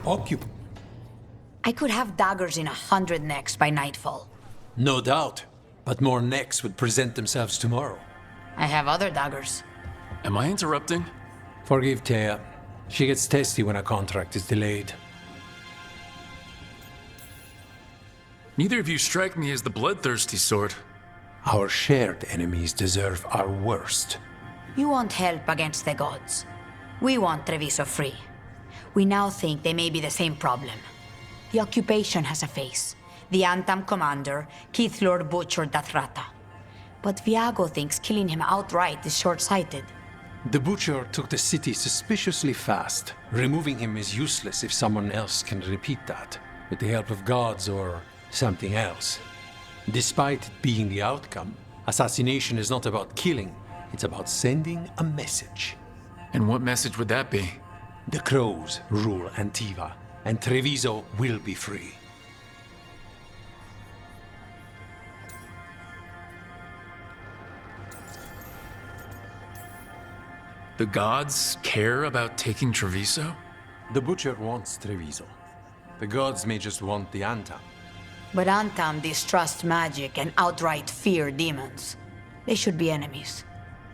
occupied. I could have daggers in 100 necks by nightfall. No doubt, but more necks would present themselves tomorrow. I have other daggers. Am I interrupting? Forgive Thea. She gets testy when a contract is delayed. Neither of you strike me as the bloodthirsty sort. Our shared enemies deserve our worst. You want help against the gods. We want Treviso free. We now think they may be the same problem. The occupation has a face. The Antam commander, Keith Lord Butcher Dathrata. But Viago thinks killing him outright is short-sighted. The Butcher took the city suspiciously fast. Removing him is useless if someone else can repeat that, with the help of gods or something else. Despite it being the outcome, assassination is not about killing, it's about sending a message. And what message would that be? The Crows rule Antiva, and Treviso will be free. The gods care about taking Treviso? The Butcher wants Treviso. The gods may just want the Antam. But Antam distrust magic and outright fear demons. They should be enemies.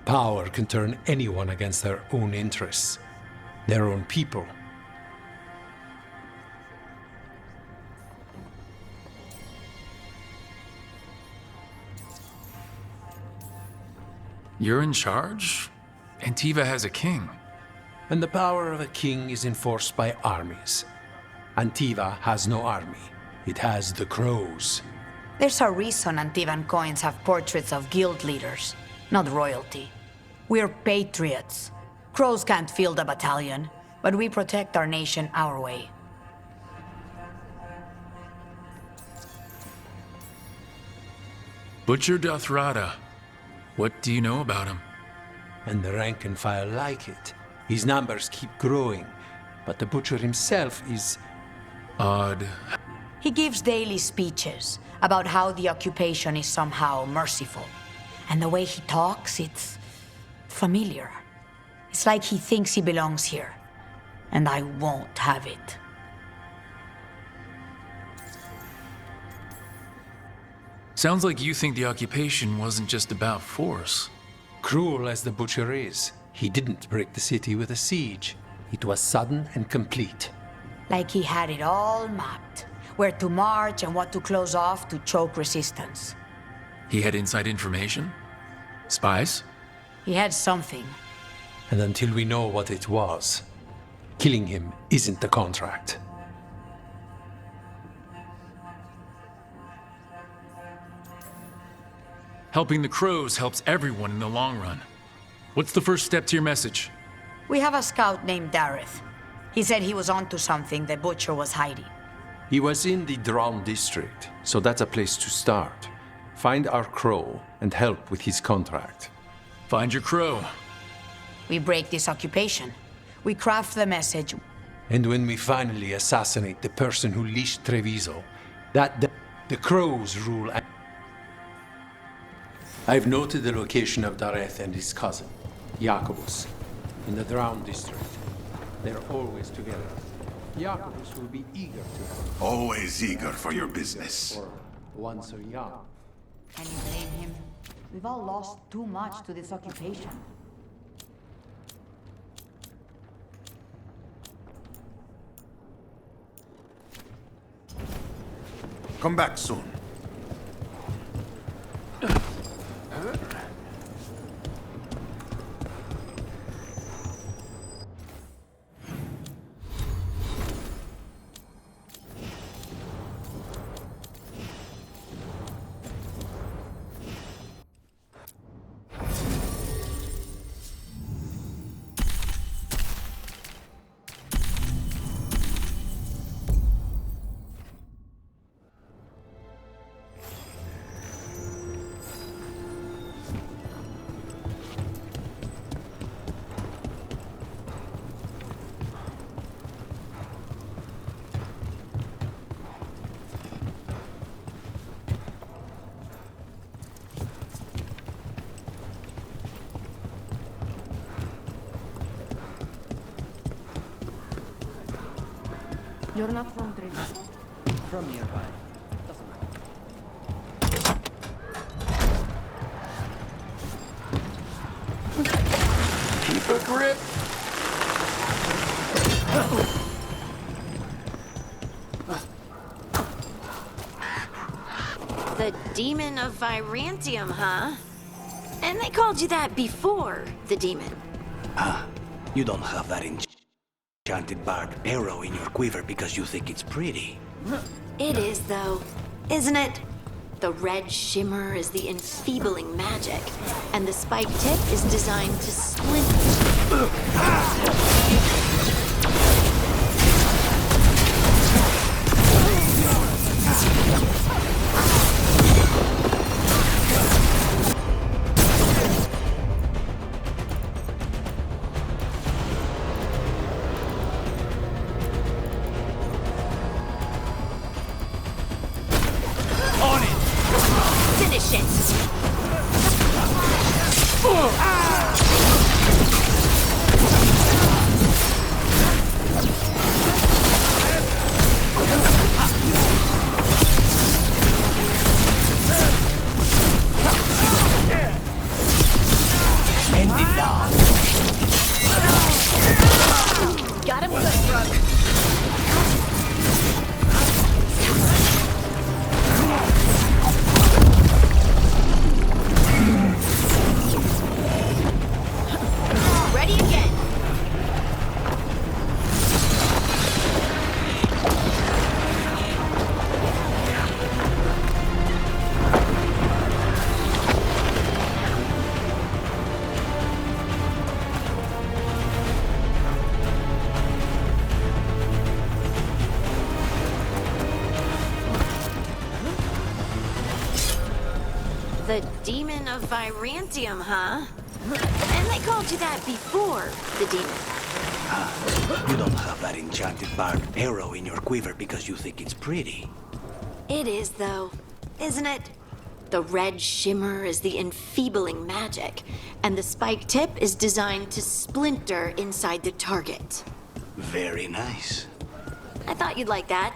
Power can turn anyone against their own interests, their own people. You're in charge? Antiva has a king. And the power of a king is enforced by armies. Antiva has no army. It has the Crows. There's a reason Antivan coins have portraits of guild leaders, not royalty. We're patriots. Crows can't field a battalion, but we protect our nation our way. Butcher Dathrata. What do you know about him? And the rank and file like it. His numbers keep growing, but the Butcher himself is... Odd. He gives daily speeches about how the occupation is somehow merciful. And the way he talks, it's familiar. It's like he thinks he belongs here. And I won't have it. Sounds like you think the occupation wasn't just about force. Cruel as the Butcher is, he didn't break the city with a siege. It was sudden and complete. Like he had it all mapped. Where to march and what to close off to choke resistance. He had inside information? Spies? He had something. And until we know what it was, killing him isn't the contract. Helping the Crows helps everyone in the long run. What's the first step to your message? We have a scout named Dareth. He said he was onto something the Butcher was hiding. He was in the Drown district, so that's a place to start. Find our Crow and help with his contract. Find your Crow. We break this occupation. We craft the message. And when we finally assassinate the person who leashed Treviso, the Crows rule. I've noted the location of Dareth and his cousin, Jacobus, in the Drown district. They're always together. Jacobus will be eager to help. Always eager for your business. Or once so young. Can you blame him? We've all lost too much to this occupation. Come back soon. You're not from Treviso? From nearby. Keep a grip. The Demon of Virantium, huh? And they called you that before the demon. You don't have that enchanted barbed arrow in your quiver because you think it's pretty. It is, though, isn't it? The red shimmer is the enfeebling magic, and the spike tip is designed to splinter. Finish it! End it now. Got him good, Brooke. Ready again. The Demon of Virantium, huh? And they called you that before the demon. You don't have that enchanted barbed arrow in your quiver because you think it's pretty. It is, though, isn't it? The red shimmer is the enfeebling magic, and the spike tip is designed to splinter inside the target. Very nice. I thought you'd like that.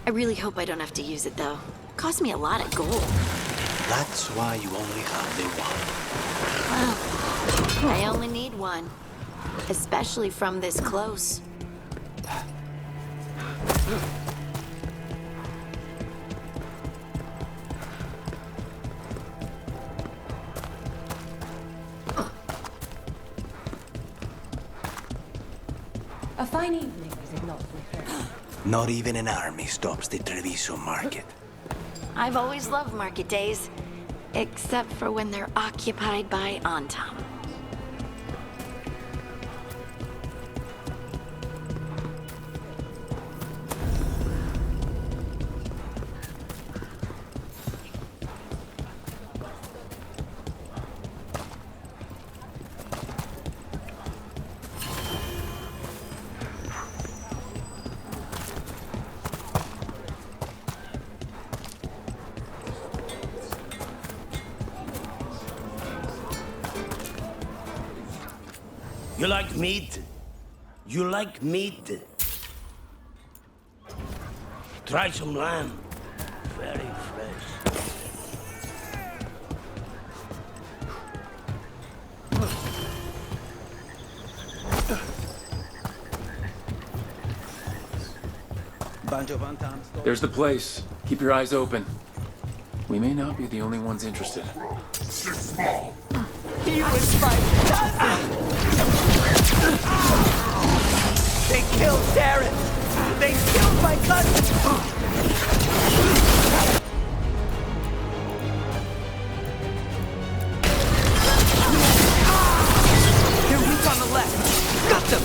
I really hope I don't have to use it, though. Cost me a lot of gold. That's why you only have the one. Well, I only need one. Especially from this close. A fine evening, is it not, my friend? Not even an army stops the Treviso market. I've always loved market days. Except for when they're occupied by Antam. You like meat? You like meat? Try some lamb. Very fresh. There's the place. Keep your eyes open. We may not be the only ones interested. He was my cousin! They killed Darren! They killed my cousin! They're weak on the left! Got them!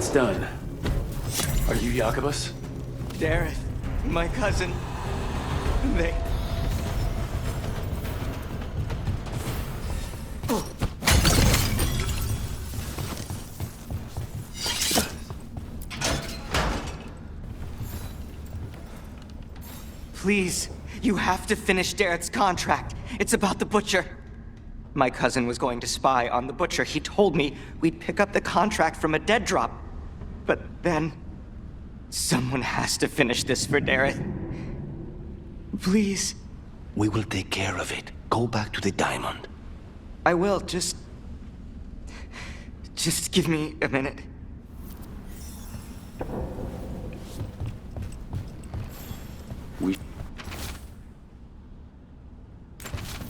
that's done. Are you Jacobus? Dareth, my cousin. They... Please, you have to finish Dareth's contract. It's about the Butcher. My cousin was going to spy on the Butcher. He told me we'd pick up the contract from a dead drop. But then... someone has to finish this for Dareth. Please. We will take care of it. Go back to the diamond. I will, just give me a minute.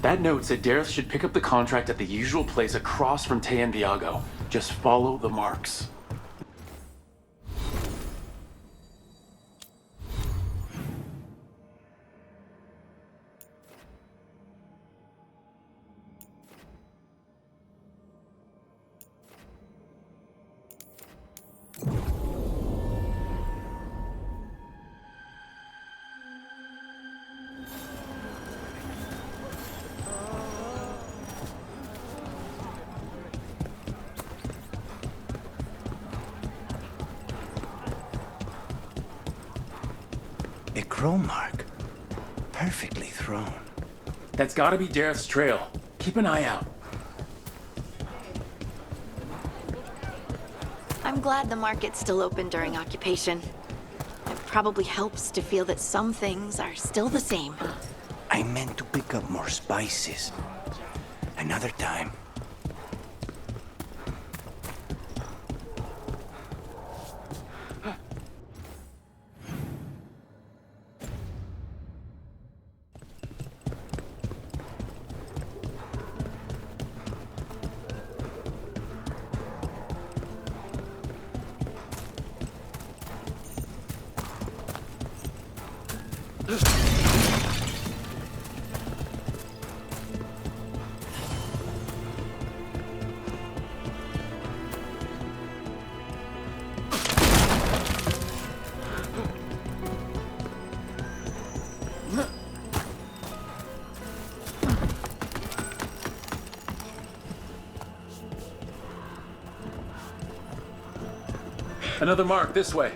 That note said Dareth should pick up the contract at the usual place across from Te and Viago. Just follow the marks. A crow mark. Perfectly thrown. That's gotta be Dareth's trail. Keep an eye out. I'm glad the market's still open during occupation. It probably helps to feel that some things are still the same. I meant to pick up more spices. Another time. Another mark this way.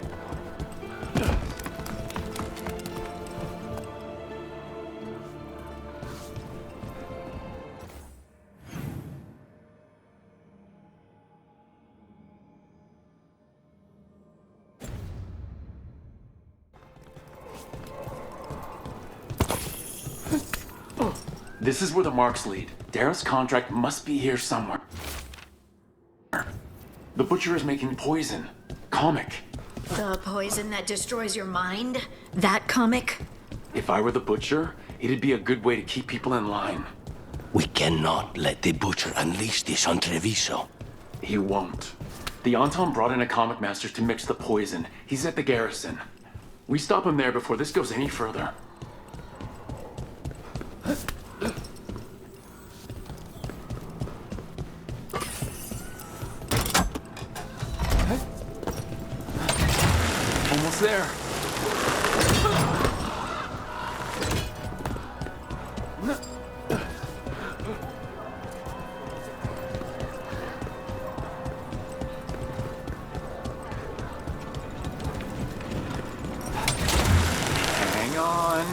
This is where the marks lead. Dareth's contract must be here somewhere. The Butcher is making poison. Comic. The poison that destroys your mind? That comic? If I were the Butcher, it'd be a good way to keep people in line. We cannot let the Butcher unleash this on Treviso. He won't. The Anton brought in a comic master to mix the poison. He's at the garrison. We stop him there before this goes any further. Almost there. Hang on.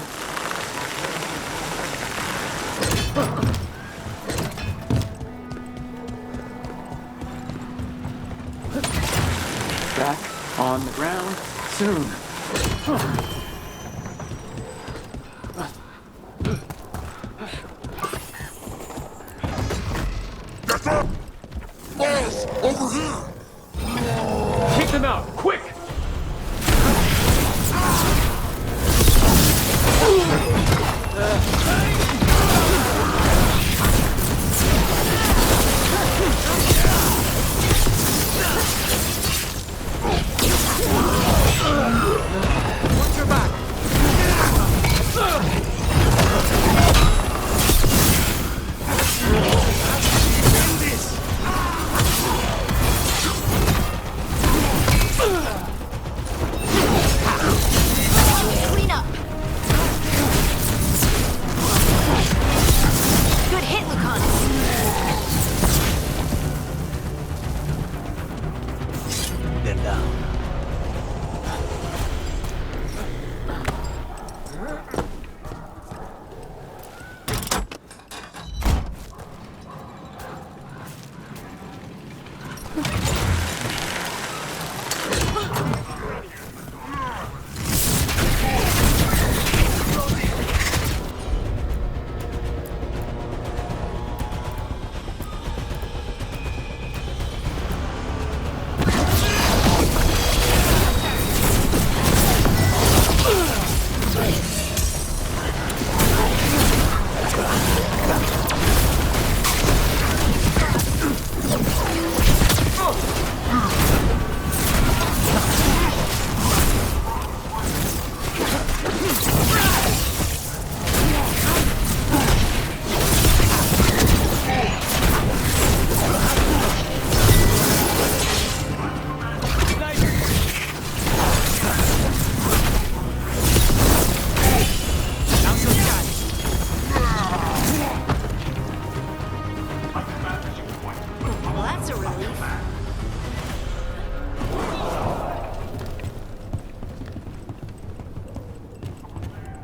Back on the ground soon. Get up! Boss, over here! Take them out, quick! Watch your back! End this!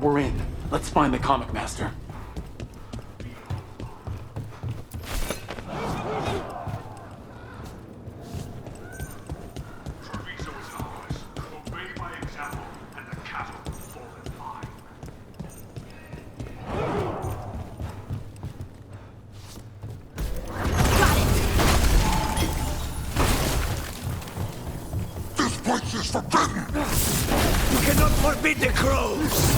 We're in. Let's find the comic master. Is forbidden! You cannot forbid the crows!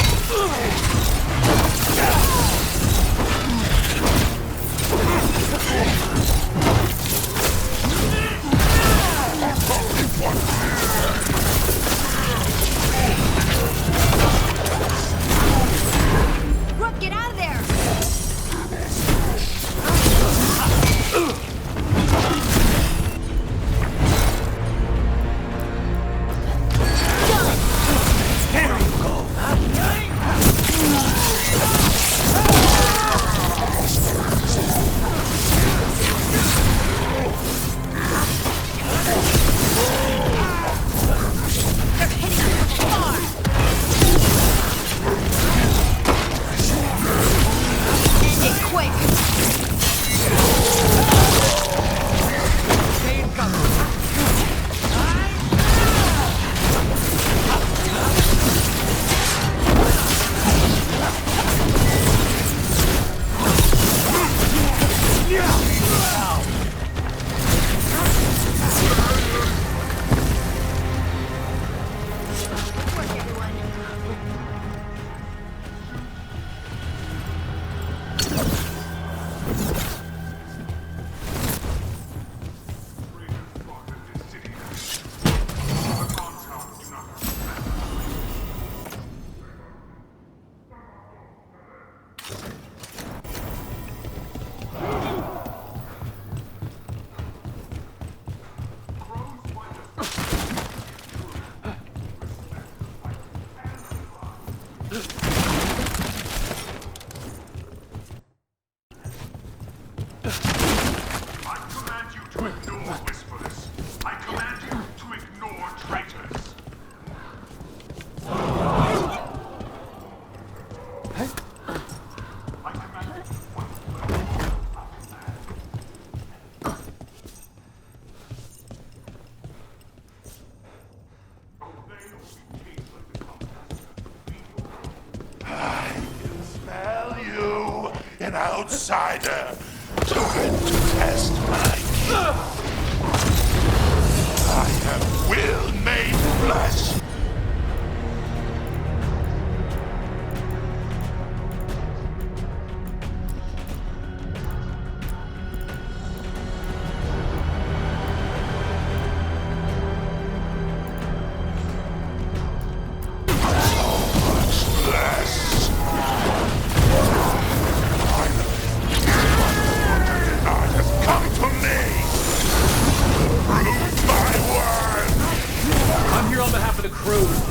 Rook, get out of there! An outsider trying to test my king. I am will made flesh.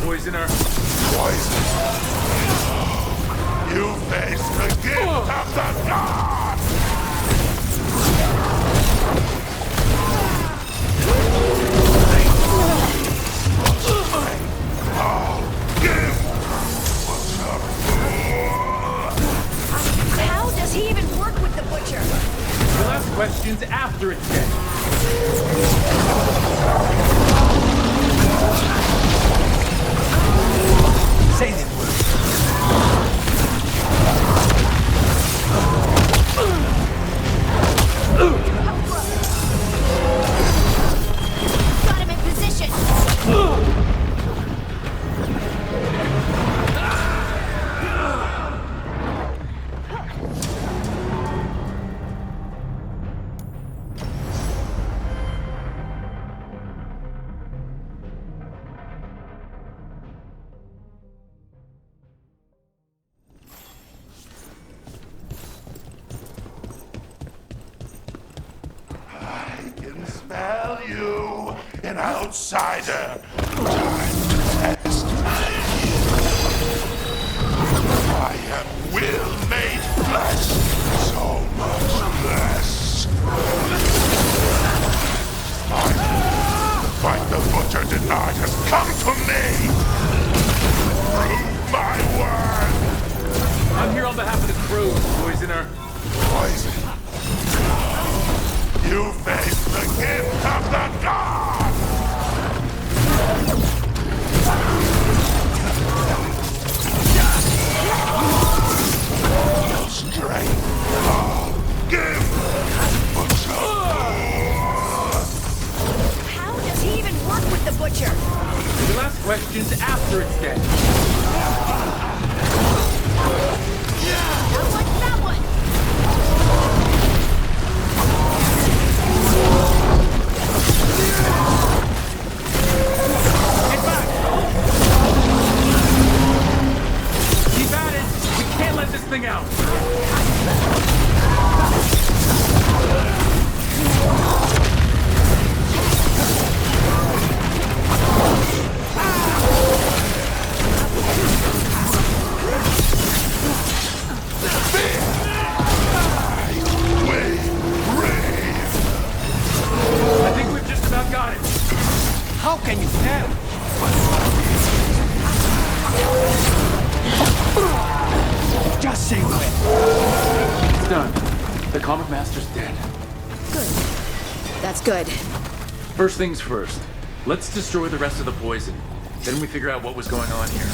Poisoner. Poison? You face the gift of the gods! How does he even work with the butcher? We'll ask questions after it's dead. Say the word. Got him in position. Smell you, an outsider, trying to test my I am will made flesh, so much less. Fight the butcher denied has come to me. Prove my word. poisoner. Poison. You face the gift of the god! Your strength. Give! How does he even work with the butcher? You'll ask questions after it's dead. How much that one? Get back! Keep at it! We can't let this thing out! I think we've just about got it. How can you tell? Just say when. It's done. The Comic Master's dead. Good. That's good. First things first. Let's destroy the rest of the poison. Then we figure out what was going on here.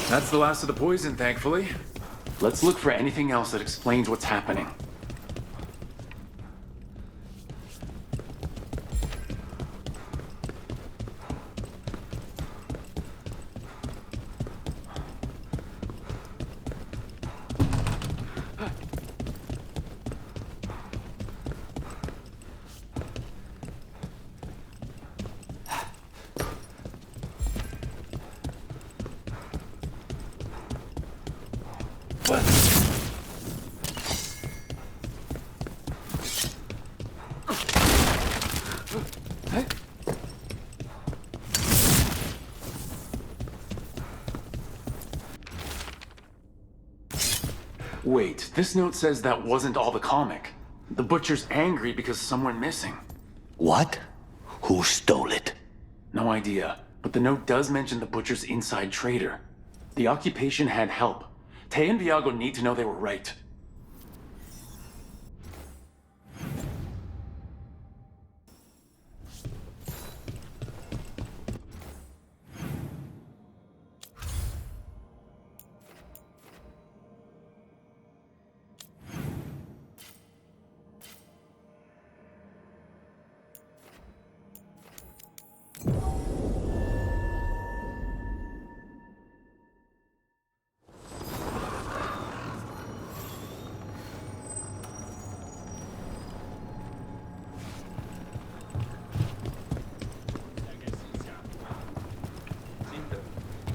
That's the last of the poison, thankfully. Let's look for anything else that explains what's happening. Wait, this note says that wasn't all the comic. The Butcher's angry because someone missing. What? Who stole it? No idea, but the note does mention the Butcher's inside trader. The occupation had help. Tay and Viago need to know they were right.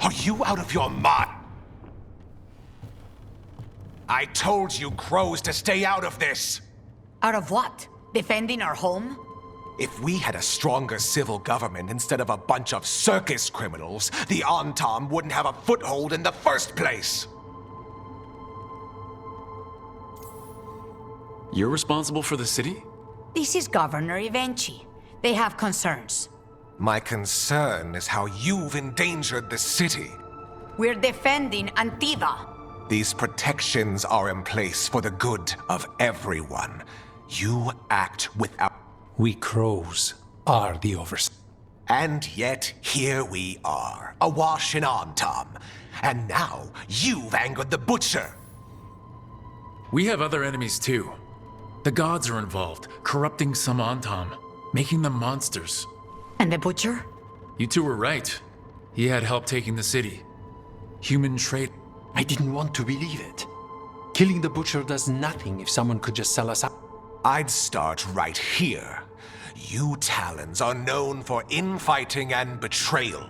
Are you out of your mind? I told you crows to stay out of this! Out of what? Defending our home? If we had a stronger civil government instead of a bunch of circus criminals, the Antam wouldn't have a foothold in the first place! You're responsible for the city? This is Governor Evenchi. They have concerns. My concern is how you've endangered the city. We're defending Antiva. These protections are in place for the good of everyone. You act without... We crows are the oversight. And yet, here we are, awash in Antam. And now, you've angered the Butcher. We have other enemies too. The gods are involved, corrupting some Antam, making them monsters. And the Butcher? You two were right. He had help taking the city. Human trade. I didn't want to believe it. Killing the Butcher does nothing if someone could just sell us out. I'd start right here. You Talons are known for infighting and betrayal.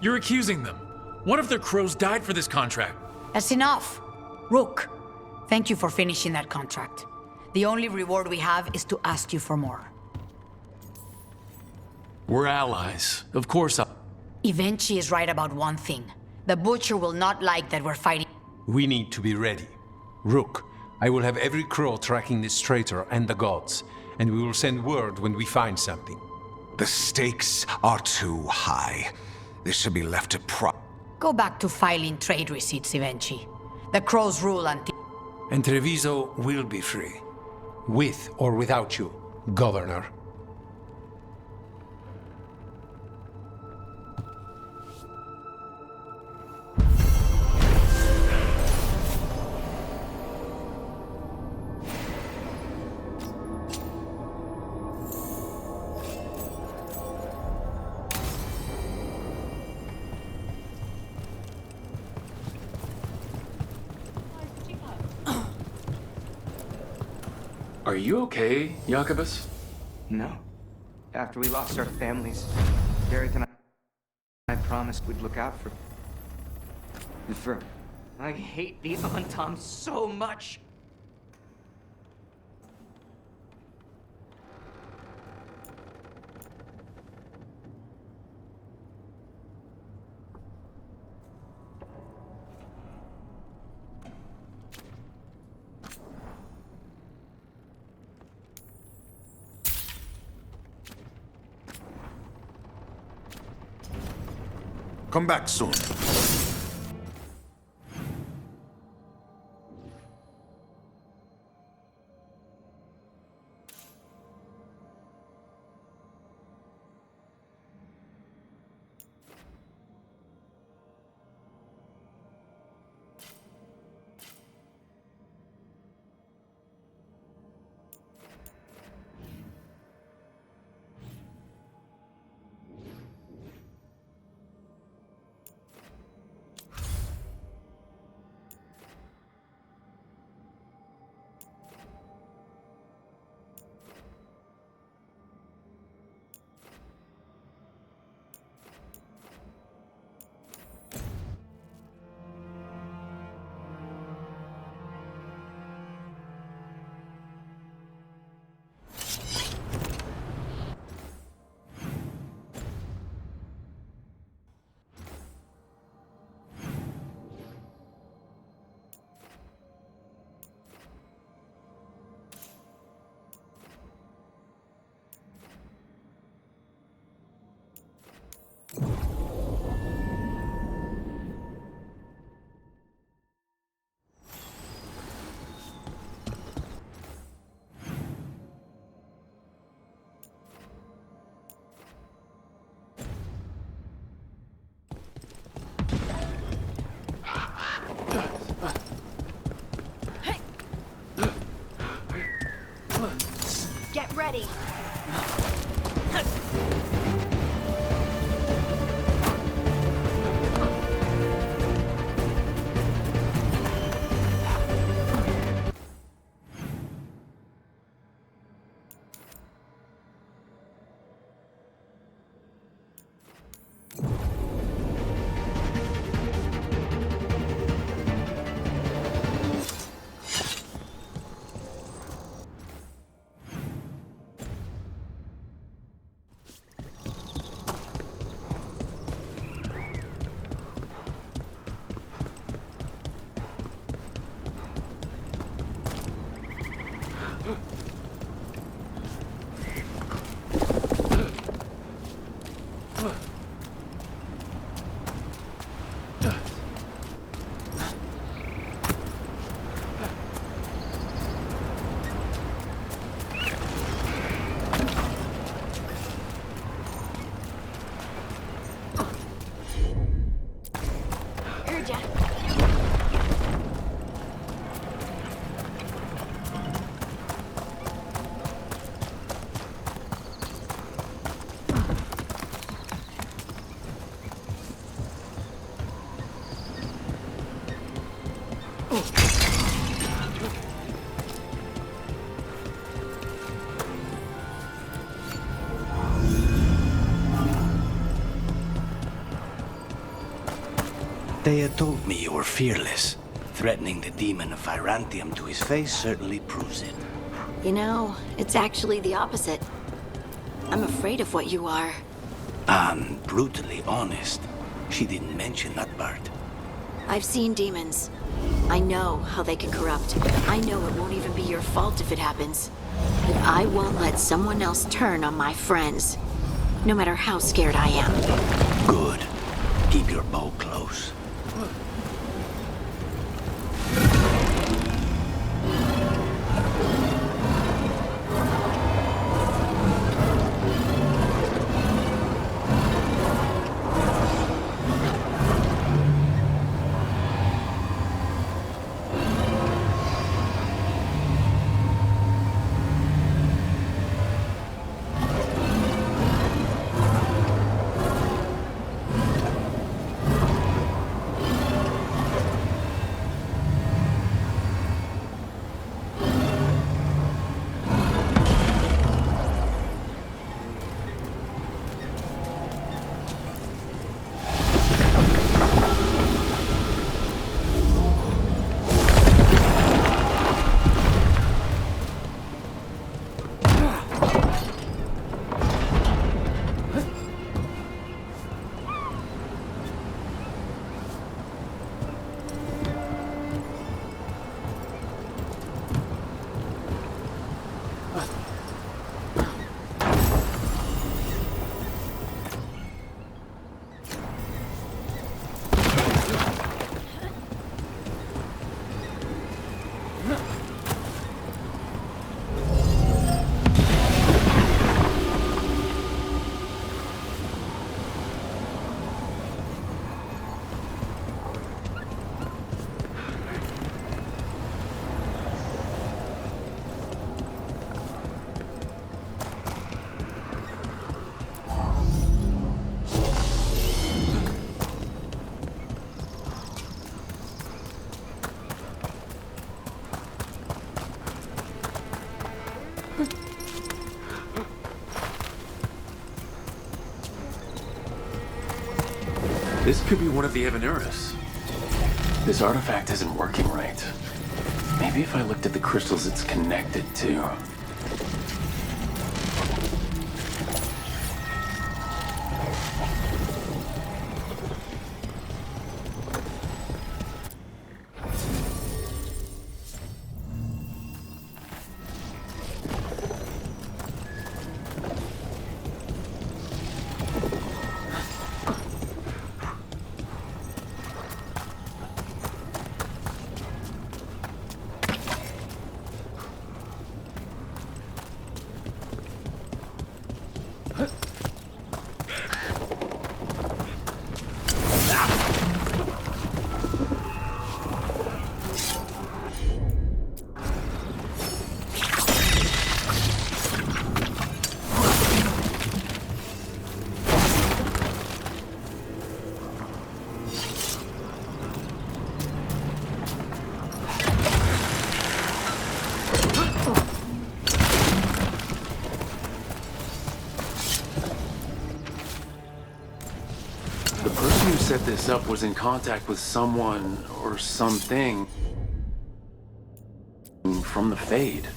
You're accusing them. What if their crows died for this contract? That's enough. Rook, thank you for finishing that contract. The only reward we have is to ask you for more. We're allies. Of course Evenchi is right about one thing. The Butcher will not like that we're fighting. We need to be ready. Rook, I will have every crow tracking this traitor and the gods, and we will send word when we find something. The stakes are too high. This should be left to Go back to filing trade receipts, Evenchi. The crows rule until... And Treviso will be free. With or without you, Governor. Are you okay, Jacobus? No. After we lost our families, Derek and I promised we'd look out for... I hate the Antom so much! Come back soon. Get ready. They had told me you were fearless. Threatening the demon of Virantium to his face certainly proves it. You know, it's actually the opposite. I'm afraid of what you are. I'm brutally honest. She didn't mention that part. I've seen demons. I know how they can corrupt. I know it won't even be your fault if it happens. But I won't let someone else turn on my friends. No matter how scared I am. Good. Keep your bow close. This could be one of the Evaneris. This artifact isn't working right. Maybe if I looked at the crystals it's connected to. Set this up was in contact with someone or something from the Fade.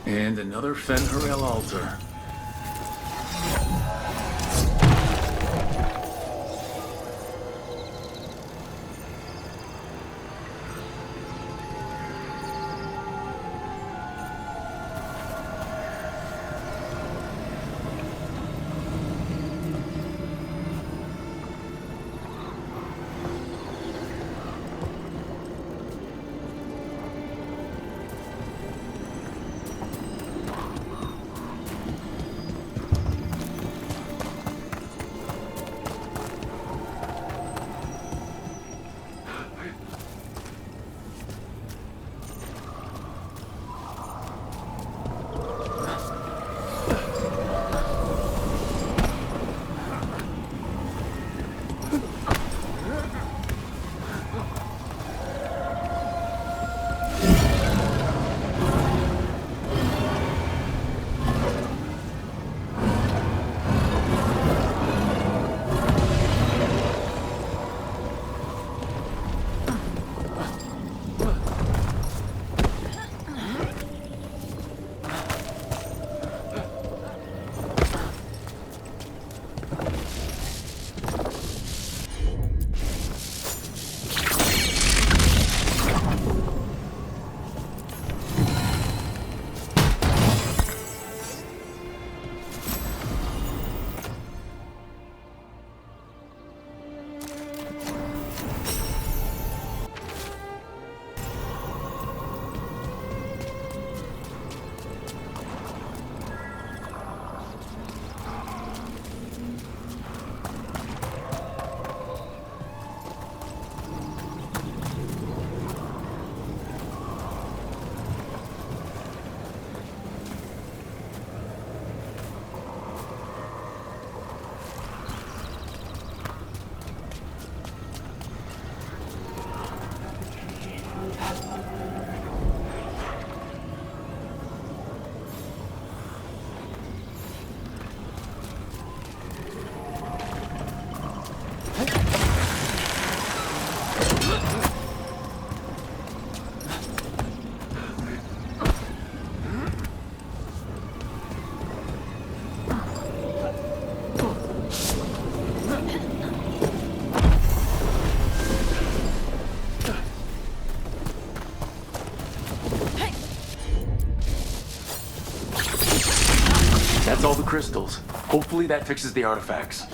And another Fen'Harel altar. Hopefully that fixes the artifacts.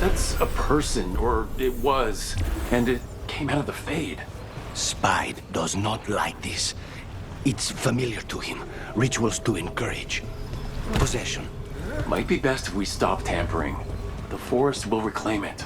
That's a person, or it was, and it came out of the Fade. Spide does not like this. It's familiar to him. Rituals to encourage. Possession. Might be best if we stop tampering. The forest will reclaim it.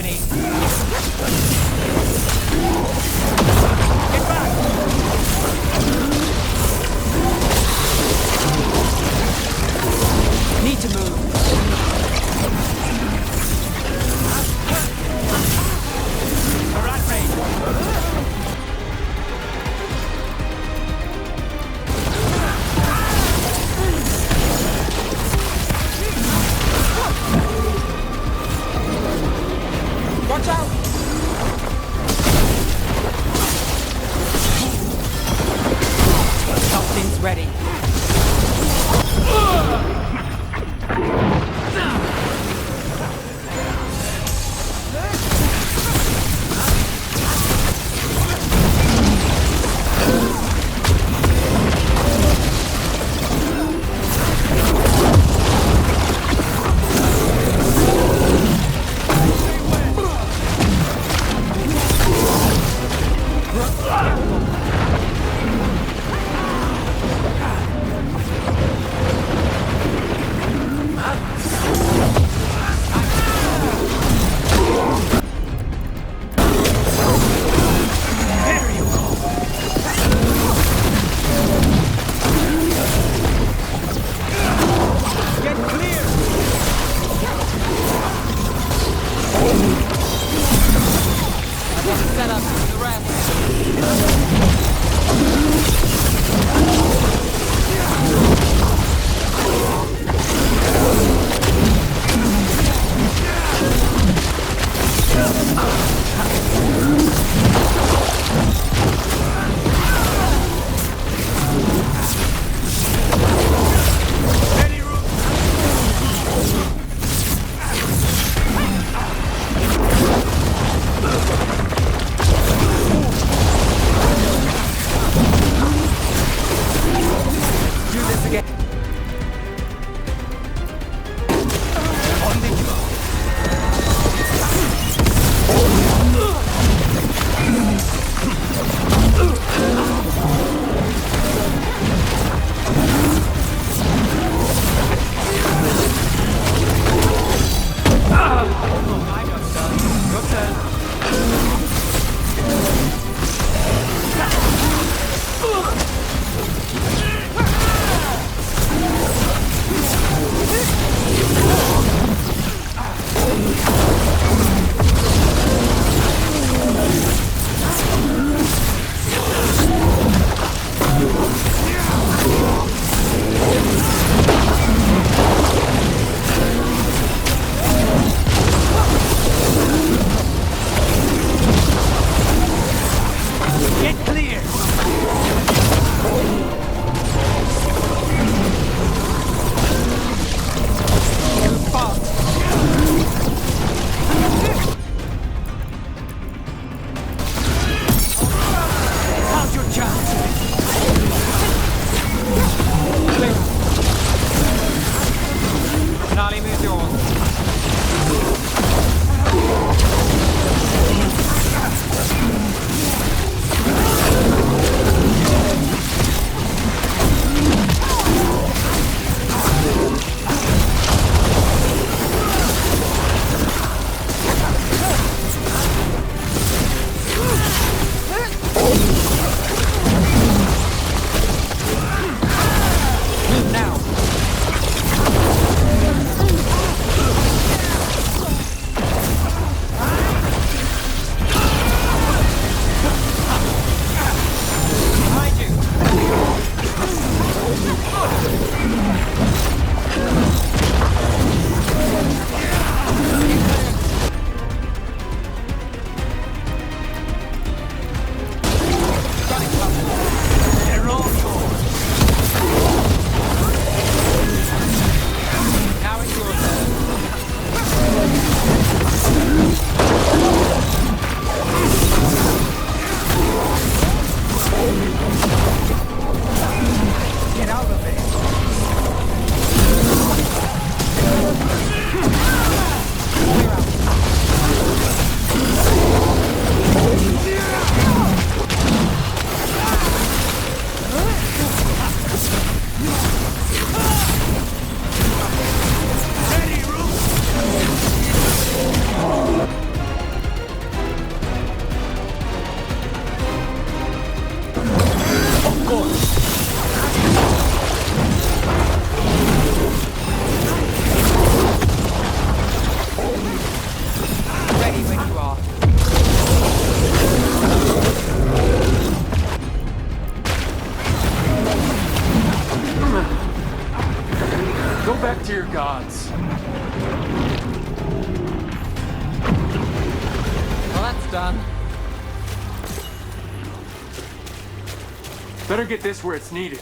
ready. Get back! Need to move. A rat raid. Watch out! Something's ready. gods. Well, that's done. Better get this where it's needed.